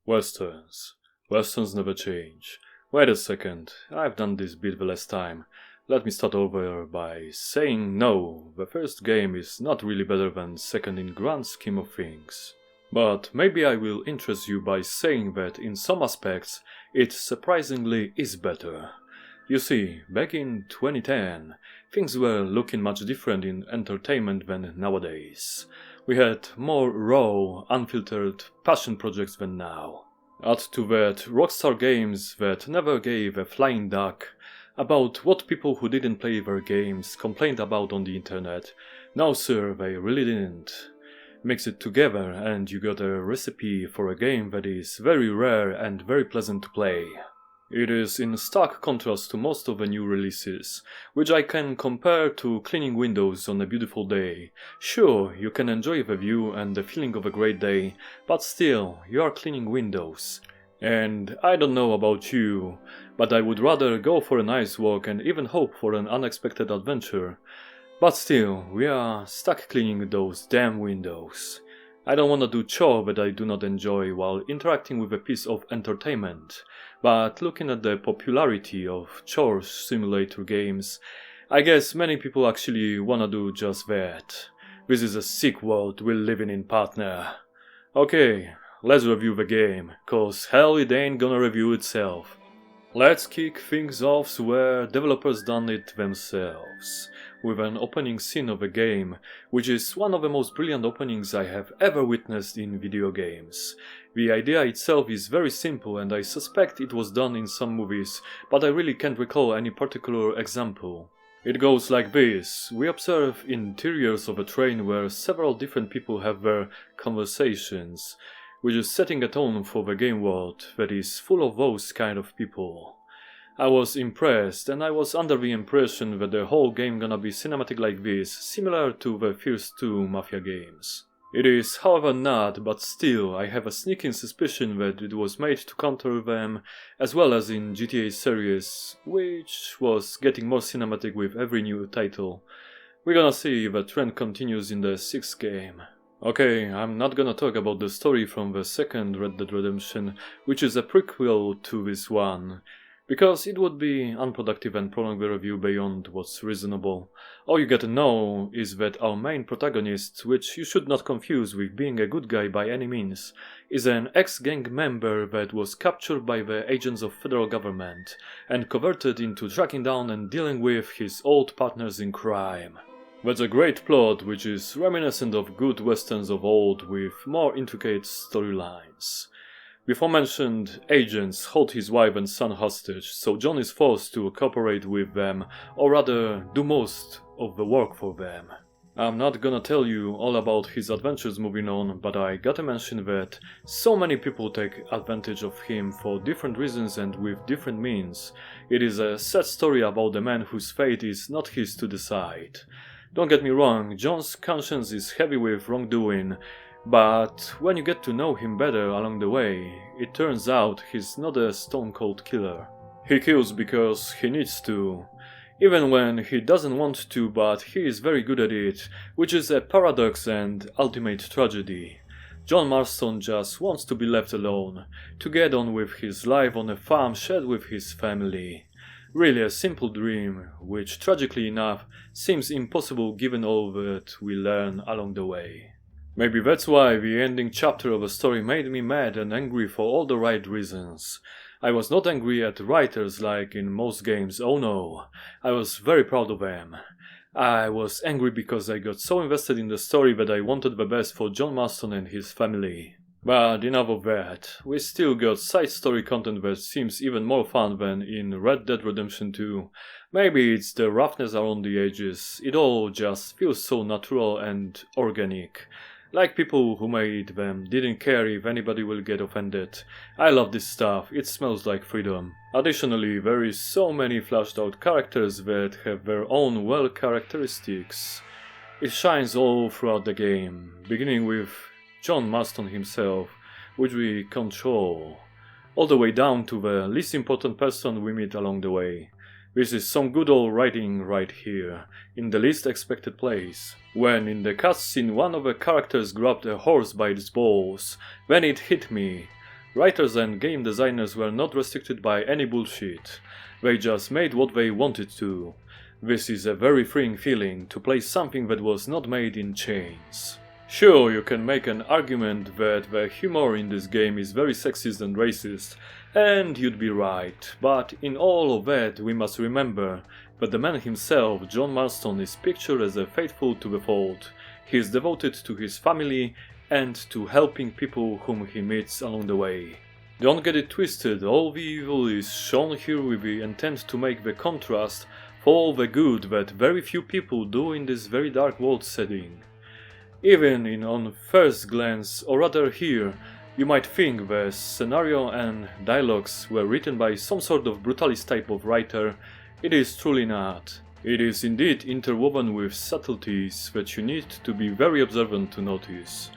Westerns. Westerns never change. Wait a second, I've done this bit the last time. Let me start over by saying no, the first game is not really better than second in grand scheme of things. But maybe I will interest you by saying that in some aspects it surprisingly is better. You see, back in 2010, things were looking much different in entertainment than nowadays. We had more raw, unfiltered passion projects than now. Add to that RockStar Games that never gave a flying duck about what people who didn't play their games complained about on the internet. No sir, they really didn't. Mix it together and you got a recipe for a game that is very rare and very pleasant to play. It is in stark contrast to most of the new releases, which I can compare to cleaning windows on a beautiful day. Sure, you can enjoy the view and the feeling of a great day, but still, you are cleaning windows. And I don't know about you, but I would rather go for a nice walk and even hope for an unexpected adventure. But still, we are stuck cleaning those damn windows. I don't want to do chore that I do not enjoy while interacting with a piece of entertainment, but looking at the popularity of chore simulator games, I guess many people actually wanna do just that. This is a sick world we're living in, partner. Okay, let's review the game, cause hell it ain't gonna review itself. Let's kick things off where developers done it themselves, with an opening scene of a game, which is one of the most brilliant openings I have ever witnessed in video games. The idea itself is very simple and I suspect it was done in some movies, but I really can't recall any particular example. It goes like this: we observe interiors of a train where several different people have their conversations, which is setting a tone for the game world that is full of those kind of people. I was impressed, and I was under the impression that the whole game gonna be cinematic like this, similar to the first two Mafia games. It is however not, but still I have a sneaking suspicion that it was made to counter them, as well as in GTA series, which was getting more cinematic with every new title. We're gonna see if the trend continues in the 6th game. Okay, I'm not gonna talk about the story from the second Red Dead Redemption, which is a prequel to this one, because it would be unproductive and prolong the review beyond what's reasonable. All you gotta know is that our main protagonist, which you should not confuse with being a good guy by any means, is an ex-gang member that was captured by the agents of federal government and converted into tracking down and dealing with his old partners in crime. That's a great plot which is reminiscent of good westerns of old with more intricate storylines. Before mentioned agents hold his wife and son hostage, so John is forced to cooperate with them, or rather do most of the work for them. I'm not gonna tell you all about his adventures moving on, but I gotta mention that so many people take advantage of him for different reasons and with different means. It is a sad story about a man whose fate is not his to decide. Don't get me wrong, John's conscience is heavy with wrongdoing, but when you get to know him better along the way, it turns out he's not a stone-cold killer. He kills because he needs to, even when he doesn't want to, but he is very good at it, which is a paradox and ultimate tragedy. John Marston just wants to be left alone, to get on with his life on a farm shared with his family. Really a simple dream, which tragically enough seems impossible given all that we learn along the way. Maybe that's why the ending chapter of the story made me mad and angry for all the right reasons. I was not angry at the writers like in most games, oh no, I was very proud of them. I was angry because I got so invested in the story that I wanted the best for John Marston and his family. But enough of that, we still got side story content that seems even more fun than in Red Dead Redemption 2. Maybe it's the roughness around the edges, it all just feels so natural and organic. Like people who made them didn't care if anybody will get offended. I love this stuff, it smells like freedom. Additionally, there is so many fleshed out characters that have their own well characteristics. It shines all throughout the game, beginning with John Marston himself, which we control, all the way down to the least important person we meet along the way. This is some good old writing right here, in the least expected place. When in the cutscene one of the characters grabbed a horse by its balls, then it hit me. Writers and game designers were not restricted by any bullshit. They just made what they wanted to. This is a very freeing feeling, to play something that was not made in chains. Sure, you can make an argument that the humor in this game is very sexist and racist, and you'd be right, but in all of that we must remember that the man himself, John Marston, is pictured as a faithful to the fault. He is devoted to his family and to helping people whom he meets along the way. Don't get it twisted, all the evil is shown here with the intent to make the contrast for all the good that very few people do in this very dark world setting. Even in on first glance, or rather here, you might think the scenario and dialogues were written by some sort of brutalist type of writer. It is truly not. It is indeed interwoven with subtleties that you need to be very observant to notice.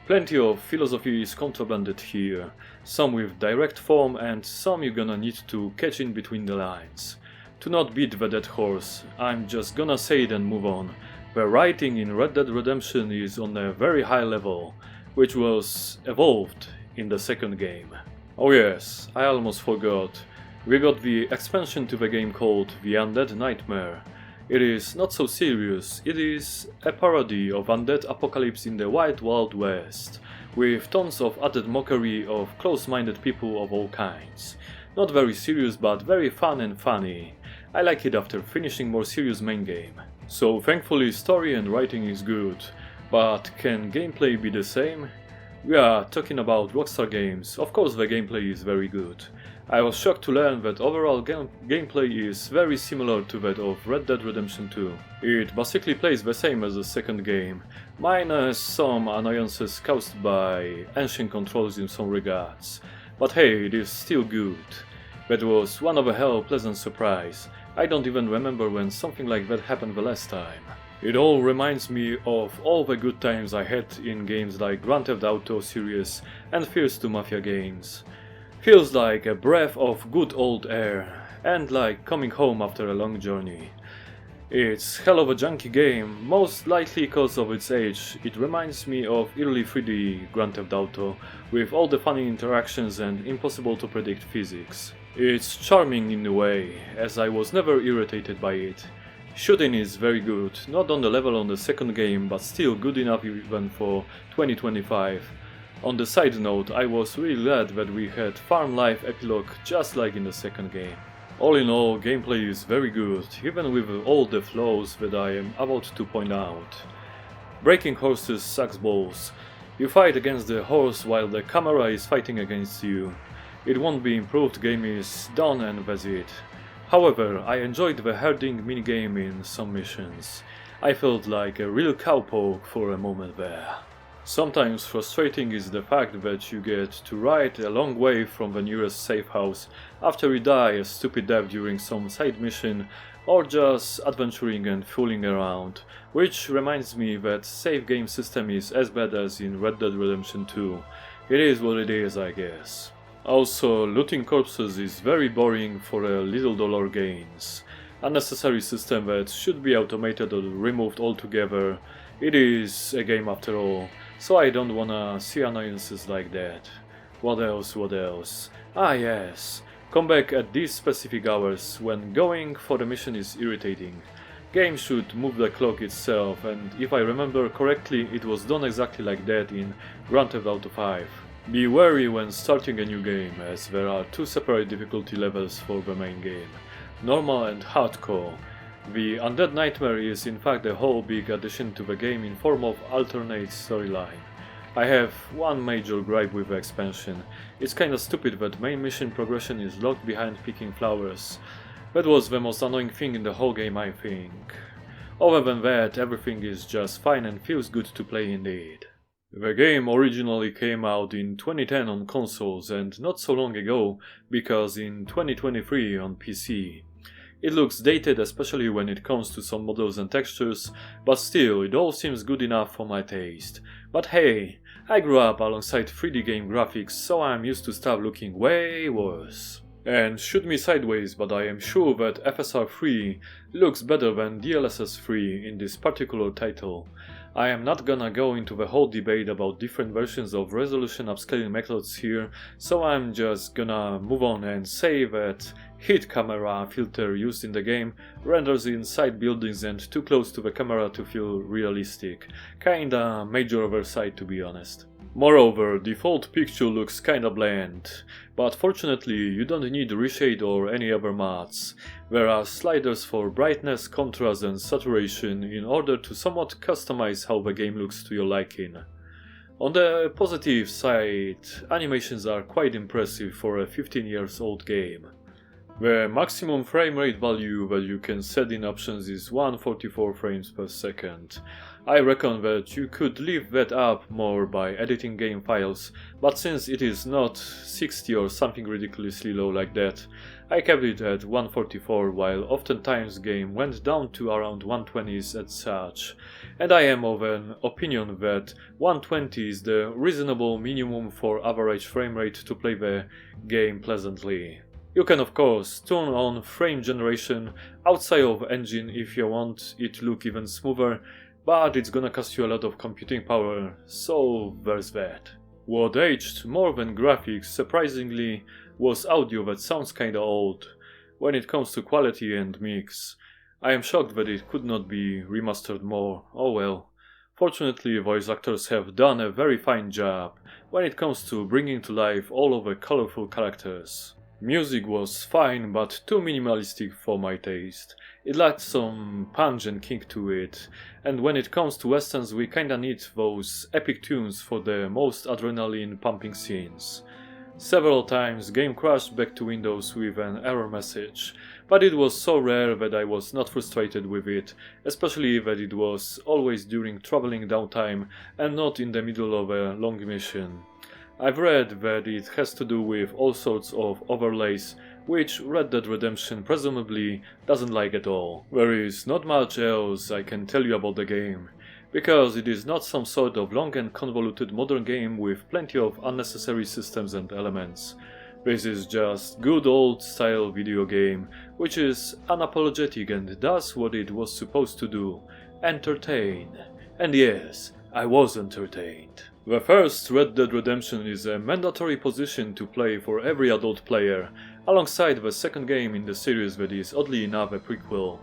Plenty of philosophy is contrabanded here, some with direct form and some you're gonna need to catch in between the lines. To not beat the dead horse, I'm just gonna say it and move on. The writing in Red Dead Redemption is on a very high level, which was evolved in the second game. Oh yes, I almost forgot. We got the expansion to the game called The Undead Nightmare. It is not so serious, it is a parody of undead apocalypse in the Wild Wild West, with tons of added mockery of close-minded people of all kinds. Not very serious, but very fun and funny. I like it after finishing more serious main game. So thankfully story and writing is good, but can gameplay be the same? We are talking about RockStar Games, of course the gameplay is very good. I was shocked to learn that overall gameplay is very similar to that of Red Dead Redemption 2. It basically plays the same as the second game, minus some annoyances caused by ancient controls in some regards. But hey, it is still good. That was one of a hell pleasant surprise. I don't even remember when something like that happened the last time. It all reminds me of all the good times I had in games like Grand Theft Auto series and Fears 2 Mafia games. Feels like a breath of good old air, and like coming home after a long journey. It's hell of a junky game, most likely because of its age. It reminds me of early 3D Grand Theft Auto, with all the funny interactions and impossible to predict physics. It's charming in a way, as I was never irritated by it. Shooting is very good, not on the level on the second game, but still good enough even for 2025. On the side note, I was really glad that we had farm life epilogue just like in the second game. All in all, gameplay is very good, even with all the flaws that I am about to point out. Breaking horses sucks balls. You fight against the horse while the camera is fighting against you. It won't be improved, game is done and that's it. However, I enjoyed the herding minigame in some missions. I felt like a real cowpoke for a moment there. Sometimes frustrating is the fact that you get to ride a long way from the nearest safe house after you die a stupid death during some side mission or just adventuring and fooling around, which reminds me that save game system is as bad as in Red Dead Redemption 2. It is what it is, I guess. Also, looting corpses is very boring for a little dollar gains. Unnecessary system that should be automated or removed altogether. It is a game after all. So I don't wanna see annoyances like that. What else? Ah yes, come back at these specific hours when going for the mission is irritating. Game should move the clock itself, and if I remember correctly it was done exactly like that in Grand Theft Auto 5. Be wary when starting a new game, as there are two separate difficulty levels for the main game, normal and hardcore. The Undead Nightmare is in fact a whole big addition to the game in form of alternate storyline. I have one major gripe with the expansion. It's kinda stupid that main mission progression is locked behind picking flowers. That was the most annoying thing in the whole game, I think. Other than that, everything is just fine and feels good to play indeed. The game originally came out in 2010 on consoles and not so long ago, because in 2023 on PC. It looks dated, especially when it comes to some models and textures, but still, it all seems good enough for my taste. But hey, I grew up alongside 3D game graphics, so I'm used to stuff looking way worse. And shoot me sideways, but I am sure that FSR 3 looks better than DLSS 3 in this particular title. I am not gonna go into the whole debate about different versions of resolution upscaling methods here, so I'm just gonna move on and say that hit camera filter used in the game renders inside buildings and too close to the camera to feel realistic. Kinda major oversight, to be honest. Moreover, default picture looks kinda bland, but fortunately you don't need reshade or any other mods. There are sliders for brightness, contrast and saturation in order to somewhat customize how the game looks to your liking. On the positive side, animations are quite impressive for a 15 years old game. The maximum frame rate value that you can set in options is 144 frames per second. I reckon that you could leave that up more by editing game files, but since it is not 60 or something ridiculously low like that, I kept it at 144 while oftentimes game went down to around 120s and such, and I am of an opinion that 120 is the reasonable minimum for average frame rate to play the game pleasantly. You can of course turn on frame generation outside of engine if you want it to look even smoother, but it's gonna cost you a lot of computing power, so there's that. What aged more than graphics, surprisingly, was audio that sounds kinda old when it comes to quality and mix. I am shocked that it could not be remastered more, oh well. Fortunately, voice actors have done a very fine job when it comes to bringing to life all of the colorful characters. Music was fine, but too minimalistic for my taste. It lacked some punch and kick to it, and when it comes to westerns we kinda need those epic tunes for the most adrenaline pumping scenes. Several times game crashed back to Windows with an error message, but it was so rare that I was not frustrated with it, especially that it was always during traveling downtime and not in the middle of a long mission. I've read that it has to do with all sorts of overlays, which Red Dead Redemption presumably doesn't like at all. There is not much else I can tell you about the game, because it is not some sort of long and convoluted modern game with plenty of unnecessary systems and elements. This is just good old style video game, which is unapologetic and does what it was supposed to do: entertain. And yes, I was entertained. The first Red Dead Redemption is a mandatory position to play for every adult player, alongside the second game in the series that is oddly enough a prequel.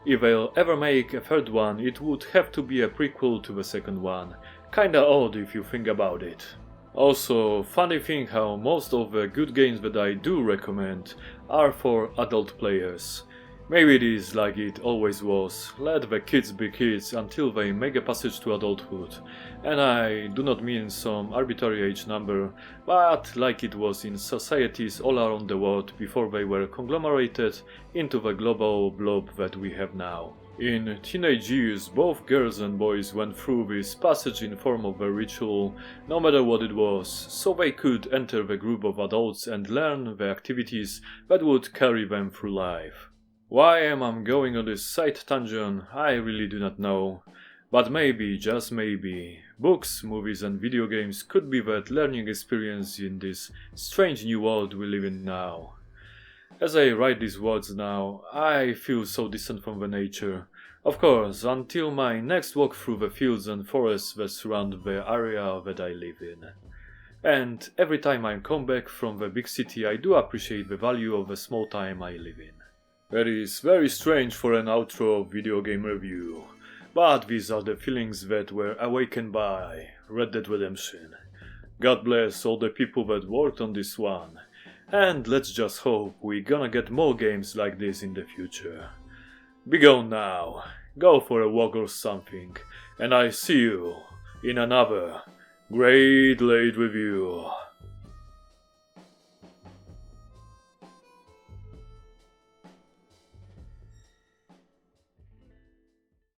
If they'll ever make a third one, it would have to be a prequel to the second one. Kinda odd if you think about it. Also, funny thing how most of the good games that I do recommend are for adult players. Maybe it is like it always was: let the kids be kids until they make a passage to adulthood. And I do not mean some arbitrary age number, but like it was in societies all around the world before they were conglomerated into the global blob that we have now. In teenage years, both girls and boys went through this passage in form of a ritual, no matter what it was, so they could enter the group of adults and learn the activities that would carry them through life. Why am I going on this side tangent? I really do not know. But maybe, just maybe, books, movies and video games could be that learning experience in this strange new world we live in now. As I write these words now, I feel so distant from the nature. Of course, until my next walk through the fields and forests that surround the area that I live in. And every time I come back from the big city, I do appreciate the value of the small time I live in. That is very strange for an outro video game review, but these are the feelings that were awakened by Red Dead Redemption. God bless all the people that worked on this one, and let's just hope we're gonna get more games like this in the future. Be gone now, go for a walk or something, and I see you in another Great Late Review.